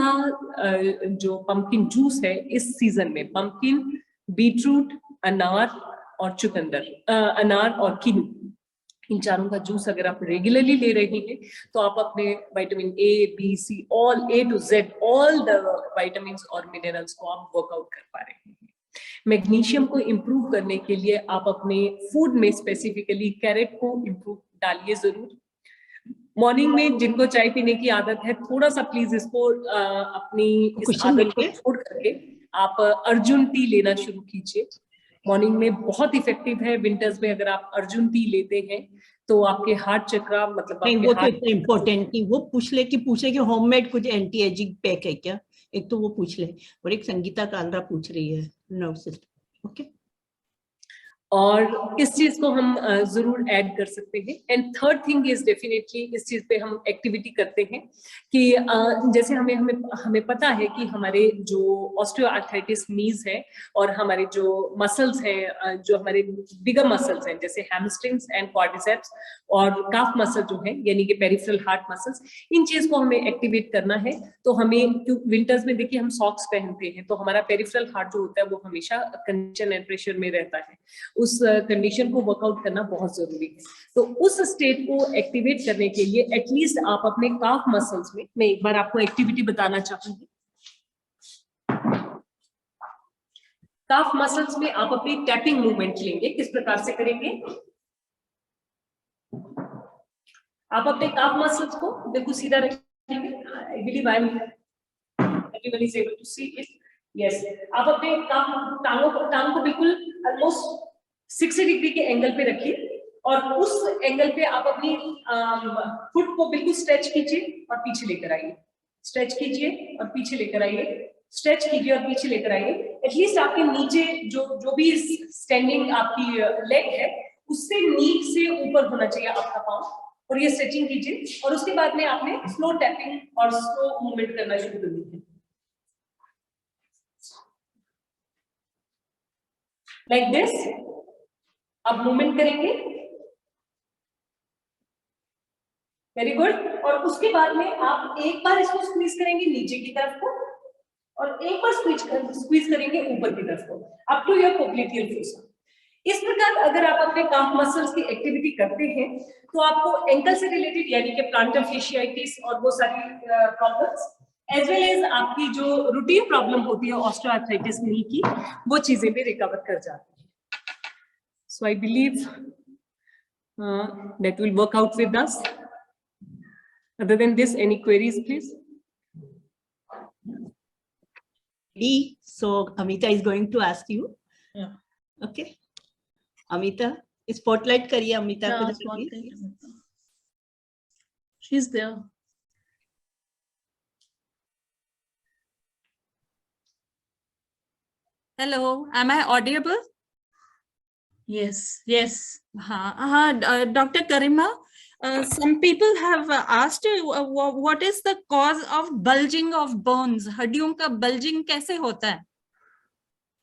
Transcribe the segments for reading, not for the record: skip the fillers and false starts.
का जो pumpkin juice है इस सीजन में, पंपकिन, बीटरूट, अनार और चुकंदर, अनार और किनु, इन चारों का जूस अगर आप रेगुलरली ले रहे हैं तो आप अपने vitamin A, B, C, all A to Z, all the vitamin और मिनरल्स को आप वर्कआउट कर पा रहे हैं। मैग्नीशियम को इम्प्रूव करने के लिए आप अपने फूड में स्पेसिफिकली कैरेट को इम्प्रूव डालिए जरूर। मॉर्निंग में जिनको चाय पीने की आदत है, थोड़ा सा प्लीज इसको अपनी इस आदत को छोड़ करके आप अर्जुन टी लेना शुरू कीजिए। मॉर्निंग में बहुत इफेक्टिव है। विंटर्स में अगर आप अर्जुन टी लेते हैं तो आपके हार्ट चक्रा, मतलब नहीं, वो तो इतना इम्पोर्टेंट नहीं, वो पूछे कि होममेड कुछ एंटी एजिंग पैक है क्या, एक तो वो पूछ ले। और एक संगीता कांद्रा पूछ रही है नर्व सिस्टम। ओके, और इस चीज को हम जरूर ऐड कर सकते हैं। And third thing is definitely इस चीज पे हम एक्टिविटी करते हैं कि जैसे हमें पता है कि हमारे जो ऑस्टियोआर्थराइटिस नीज है और हमारे जो मसल्स हैं, जो हमारे बिगर मसल्स हैं जैसे हैमस्ट्रिंग्स एंड क्वाड्रिसेप्स और काफ मसल जो है यानी कि पेरिफेरल हार्ट मसल्स, इन चीज को हमें एक्टिवेट करना है। तो हमें विंटर्स में देखिए हम सॉक्स पहनते हैं तो हमारा पेरिफेरल हार्ट जो होता है वो हमेशा कंडीशन एंड प्रेशर में रहता है, उस कंडीशन को वर्कआउट करना बहुत जरूरी है। तो उस स्टेट को एक्टिवेट करने के लिए एटलीस्ट आप अपने काफ मसल्स में, मैं एक बार आपको एक्टिविटी बताना चाहूंगी। काफ मसल्स में आप अपनी टैपिंग मूवमेंट लेंगे। किस प्रकार से करेंगे? आप अपने काफ मसल्स को बिल्कुल सीधा रखेंगे। I believe I am everyone is able to see it. Yes, आप अपने टांगों को बिल्कुल ऑलमोस्ट 60 डिग्री के एंगल पे रखिए और उस एंगल पे आप अपनी फुट को बिल्कुल स्ट्रेच कीजिए और पीछे लेकर आइए। स्ट्रेच कीजिए और पीछे लेकर आइए, स्ट्रेच कीजिए और पीछे लेकर आइए। एटलीस्ट आपके नीचे जो भी स्टैंडिंग आपकी लेग है उससे नी से ऊपर होना चाहिए आपका पाँव, और ये स्ट्रेचिंग कीजिए। और उसके बाद में आपने स्लो टैपिंग और स्लो मूवमेंट करना शुरू कर दीजिए, लाइक दिस। अब मूवमेंट करेंगे, वेरी गुड। और उसके बाद में आप एक बार इसको स्क्वीज करेंगे नीचे की तरफ को और एक बार स्क्वीज करेंगे ऊपर की तरफ को, up to your popliteal fossa. इस प्रकार अगर आप अपने काफ मसल्स की एक्टिविटी करते हैं तो आपको एंकल से रिलेटेड यानी कि प्लांटर फेशियाइटिस और वो सारी प्रॉब्लम्स एज वेल एज आपकी जो रूटीन प्रॉब्लम होती है ऑस्टियोआर्थराइटिस नी की, वो चीजें भी रिकवर कर जाती है। So I believe that will work out with us. Other than this, any queries, please? So Amita is going to ask you. Yeah. Okay. Amita, spotlight kariye Amita ko. She's there. Hello, am I audible? Yes, yes. Dr. Garima, some people have asked what is the cause of bulging of bones? हड्डियों का bulging कैसे होता है?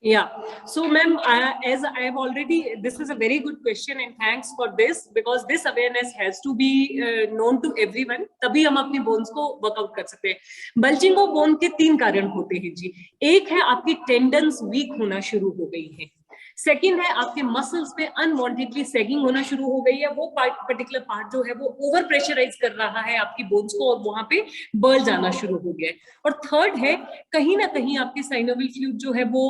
Yeah, so ma'am, as I have already, this is a very good question and thanks for this, because this awareness has to be known to everyone, तभी हम अपनी bones को workout कर सकते हैं। बल्जिंग ऑफ बोन के 3 कारण होते हैं जी। एक है आपकी टेंडन्स वीक होना शुरू हो गई है, सेकेंड है आपके मसल्स में अनवांटेडली सैगिंग होना शुरू हो गई है, वो पर्टिकुलर पार्ट जो है वो ओवर प्रेशराइज कर रहा है आपकी बोन्स को और वहां पे बर्ल जाना शुरू हो गया है, और थर्ड है कहीं ना कहीं आपके साइनोवियल फ्लूइड जो है वो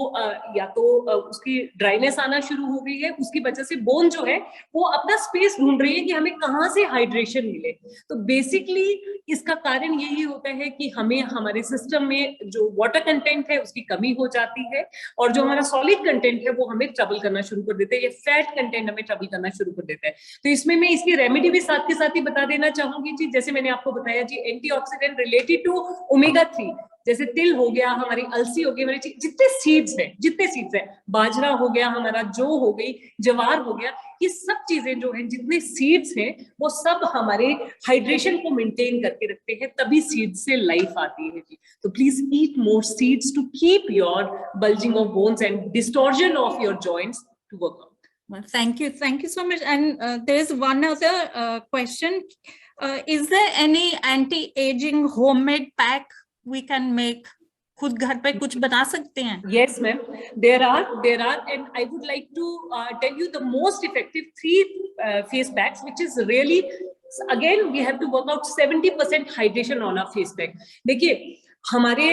या तो उसकी ड्राइनेस आना शुरू हो गई है, उसकी वजह से बोन जो है वो अपना स्पेस ढूंढ रही है कि हमें कहाँ से हाइड्रेशन मिले। तो बेसिकली इसका कारण यही होता है कि हमें हमारे सिस्टम में जो वाटर कंटेंट है उसकी कमी हो जाती है, और जो हमारा सॉलिड कंटेंट है वो हमें ट्रबल करना शुरू कर देते हैं, ये फैट कंटेंट हमें ट्रबल करना शुरू कर देता है। तो इसमें मैं इसकी रेमेडी भी साथ के साथ ही बता देना चाहूंगी जी। जैसे मैंने आपको बताया जी, एंटीऑक्सीडेंट रिलेटेड टू ओमेगा 3, जैसे तिल हो गया, हमारी अलसी हो गई, हमारे जितने सीड्स हैं, बाजरा हो गया, हमारा जौ हो गई, जवार हो गया, ये सब चीजें जो हैं, जितने सीड्स हैं वो सब हमारे हाइड्रेशन को मेंटेन करके रखते हैं, तभी सीड्स से लाइफ आती है जी। तो please eat more seeds to keep your bulging of bones and distortion of your joints to work out. Well, thank you so much. And there is one other question. Is there any anti-aging homemade pack we can make? खुद घर पे कुछ बना सकते हैं? Yes, ma'am. There are, and I would like to tell you the most effective 3 face packs, which is really, again, we have to work out 70% hydration on our face pack. देखिए, हमारे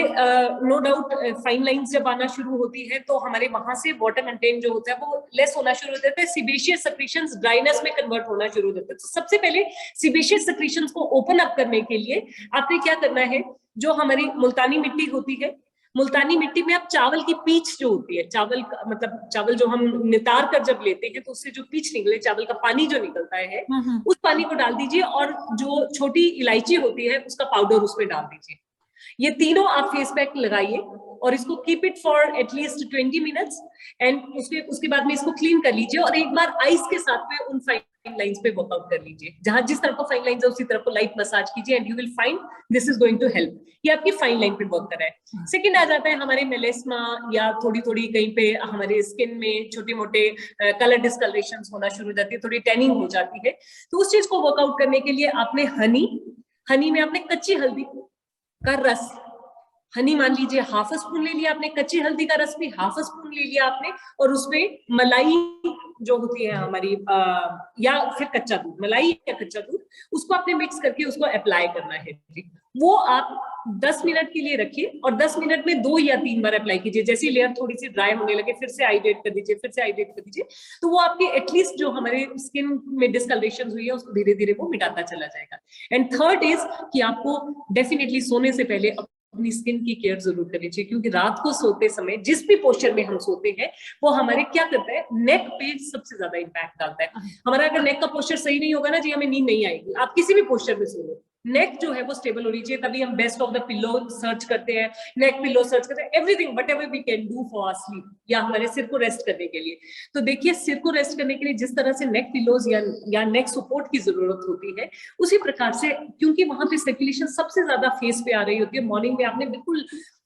no doubt fine lines जब आना शुरू होती है तो हमारे वहां से वाटर कंटेंट जो होता है वो लेस होना शुरू हो जाता है, सीबेशियस सेक्रेशंस ड्राइनेस में कन्वर्ट होना शुरू हो जाता है। तो सबसे पहले सीबेशियस सेक्रेशंस को ओपन अप करने के लिए आपने क्या करना है, जो हमारी मुल्तानी मिट्टी होती है, मुल्तानी मिट्टी में आप चावल की पीच जो होती है, चावल जो हम नितार कर जब लेते हैं तो उससे जो पीच निकले, चावल का पानी जो निकलता है, उस पानी को डाल दीजिए और जो छोटी इलायची होती है उसका पाउडर उसमें डाल दीजिए। ये तीनों आप फेस पैक लगाइए और इसको keep it for at least 20 minutes and उसके बाद में इसको क्लीन कर लीजिए और एक बार आइस के साथ में उन फाइन लाइंस पे वर्कआउट कर लीजिए। जहां जिस तरफ को फाइन लाइंस है उसी तरफ को लाइट मसाज कीजिए and you will find this is going to help. ये आपकी फाइन लाइन पे वर्क कर रहा है। सेकंड आ जाता है हमारे मेलेस्मा या थोड़ी कहीं पे हमारे स्किन में छोटे मोटे कलर डिस्कलरेशंस होना शुरू हो जाती है, थोड़ी टैनिंग हो जाती है। तो उस चीज को वर्कआउट करने के लिए आपने हनी में आपने कच्ची हल्दी का रस, हनी मान लीजिए हाफ स्पून ले लिया आपने, कच्ची हल्दी का रस भी हाफ स्पून ले लिया आपने, और उसमें मलाई जो होती है हमारी या फिर कच्चा दूध, मलाई या कच्चा दूध, उसको आपने मिक्स करके उसको अप्लाई करना है। वो आप 10 मिनट के लिए रखिए और 10 मिनट में 2 या 3 बार अप्लाई कीजिए। जैसी लेयर थोड़ी सी ड्राई होने लगे फिर से हाइड्रेट कर दीजिए, फिर से हाइड्रेट कर दीजिए, तो वो आपके एटलीस्ट जो हमारे स्किन में डिस्कलरेशन हुई है उसको धीरे धीरे वो मिटाता चला जाएगा। एंड थर्ड इज कि आपको डेफिनेटली सोने से पहले अपनी स्किन की केयर जरूर करनी चाहिए, क्योंकि रात को सोते समय जिस भी पोस्चर में हम सोते हैं वो हमारे क्या करता है, नेक पे सबसे ज्यादा इंपैक्ट डालता है। हमारा अगर नेक का पोस्चर सही नहीं होगा ना जी, हमें नींद नहीं आएगी। आप किसी भी पोस्चर में सो लो, नेक जो है वो स्टेबल होनी चाहिए, तभी हम best of the pillow search करते हैं, नेक पिलो सर्च करते हैं, everything whatever we can do for sleep, या हमारे सिर को रेस्ट करने के लिए। तो देखिए, सिर को रेस्ट करने के लिए जिस तरह से नेक पिलोज या नेक सपोर्ट की जरूरत होती है, उसी प्रकार से, क्योंकि वहां पे सर्कुलेशन सबसे ज्यादा फेस पे आ रही होती है, मॉर्निंग में आपने बिल्कुल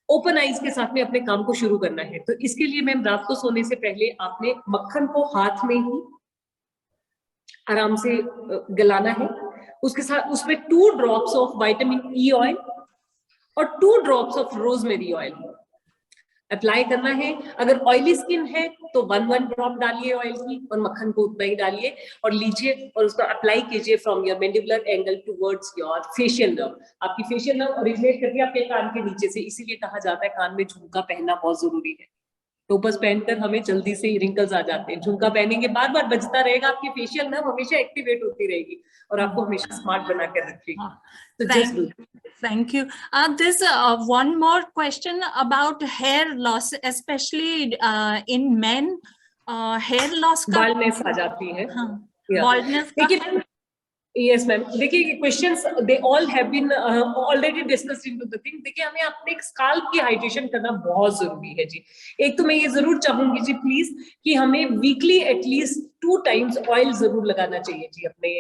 ओपन आइज के साथ में अपने काम को शुरू करना है। तो इसके लिए मैम रात को सोने से पहले आपने मक्खन को हाथ में ही आराम से गलाना है, उसके साथ उसमें 2 drops of vitamin E oil और 2 drops of rosemary oil apply करना है। अगर ऑयली स्किन है तो 1 ड्रॉप डालिए ऑयल की और मक्खन को उतना ही डालिए और लीजिए और उसको अप्लाई कीजिए from your mandibular angle towards your facial nerve. आपकी फेशियल नर्व ओरिजिनेट करती है आपके कान के नीचे से, इसीलिए कहा जाता है कान में झुमका पहनना बहुत जरूरी है। टोपर्स पहनकर हमें जल्दी से रिंकल्स आ जाते हैं, झुमका पहनेंगे बार बार बजता रहेगा, आपकी फेशियल नर्व हमेशा एक्टिवेट होती रहेगी और आपको हमेशा स्मार्ट बना कर रखेगी। तो just do. Thank you. There's one more question about hair loss, especially in men. Hair loss का बाल्डनेस आ जाती है। हाँ, baldness का देखिए, यस मैम, देखिए questions they all have been already discussed into the thing. देखिए, हमें अपने स्काल्प की हाइड्रेशन करना बहुत जरूरी है जी। एक तो मैं ये जरूर चाहूंगी जी प्लीज कि हमें वीकली एटलीस्ट 2 टाइम्स ऑयल जरूर लगाना चाहिए जी अपने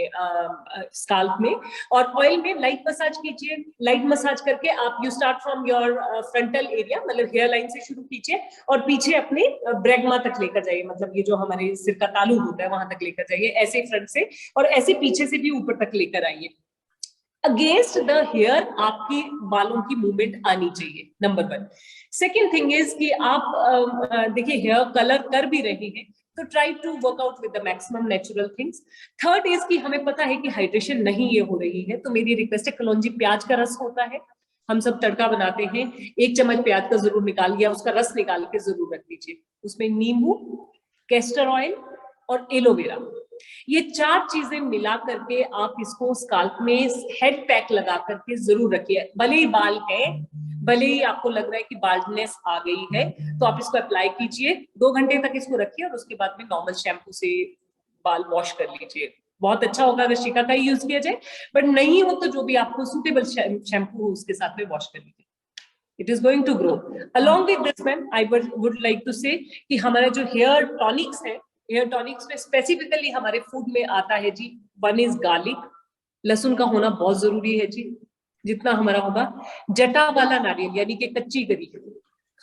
स्काल्प में, और ऑयल में लाइट मसाज कीजिए। लाइट मसाज करके आप you start from your frontal area, मतलब हेयर लाइन से शुरू कीजिए और पीछे अपने ब्रैगमा तक लेकर जाइए, मतलब ये जो हमारे सिर का तालू होता है वहां तक लेकर जाइए, ऐसे फ्रंट से और ऐसे पीछे से भी ऊपर तक लेकर आइए। अगेंस्ट द हेयर आपकी बालों की मूवमेंट आनी चाहिए, नंबर 1। सेकेंड थिंग इज कि आप देखिए हेयर कलर कर भी रहे हैं तो try to work out with the maximum natural things. Third is कि हमें पता है कि हाइड्रेशन नहीं ये हो रही है, तो मेरी रिक्वेस्ट है, कलौंजी प्याज का रस होता है, हम सब तड़का बनाते हैं, 1 चम्मच प्याज का जरूर निकाल लिया, उसका रस निकाल के जरूर रख दीजिए। उसमें नींबू, कैस्टर ऑयल और एलोवेरा, ये 4 चीजें मिला करके आप इसको स्काल्प में हेड पैक लगा करके जरूर रखिए। भले ही बाल है, भले ही आपको लग रहा है कि बाल्डनेस आ गई है, तो आप इसको अप्लाई कीजिए, 2 घंटे तक इसको रखिए और उसके बाद में नॉर्मल शैम्पू से बाल वॉश कर लीजिए। बहुत अच्छा होगा अगर शिका का ही यूज किया जाए, बट नहीं हो तो जो भी आपको सुटेबल शैम्पू हो उसके साथ में वॉश कर लीजिए। It is going to grow. Along with this, ma'am, I would like to say कि हमारा जो हेयर टॉनिक्स है, हेयर टॉनिक्स में स्पेसिफिकली हमारे फूड में आता है जी, 1 इज गार्लिक, लहसुन का होना बहुत जरूरी है जी, जितना हमारा होगा। जटा वाला नारियल यानी कि कच्ची गरी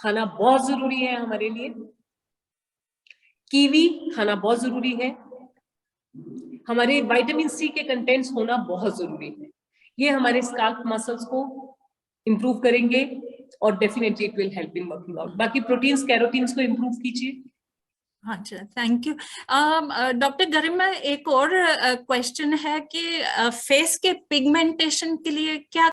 खाना बहुत जरूरी है हमारे लिए। कीवी खाना बहुत जरूरी है। हमारे विटामिन सी के कंटेंट्स होना बहुत जरूरी है। ये हमारे स्काल्प मसल्स को इम्प्रूव करेंगे और definitely it will help in working out. बाकी प्रोटीन्स, कैरोटीन्स को इम्प्रूव कीजिए. अच्छा, थैंक यू. डॉक्टर गरिमा, एक और क्वेश्चन है कि फेस के पिगमेंटेशन के लिए क्या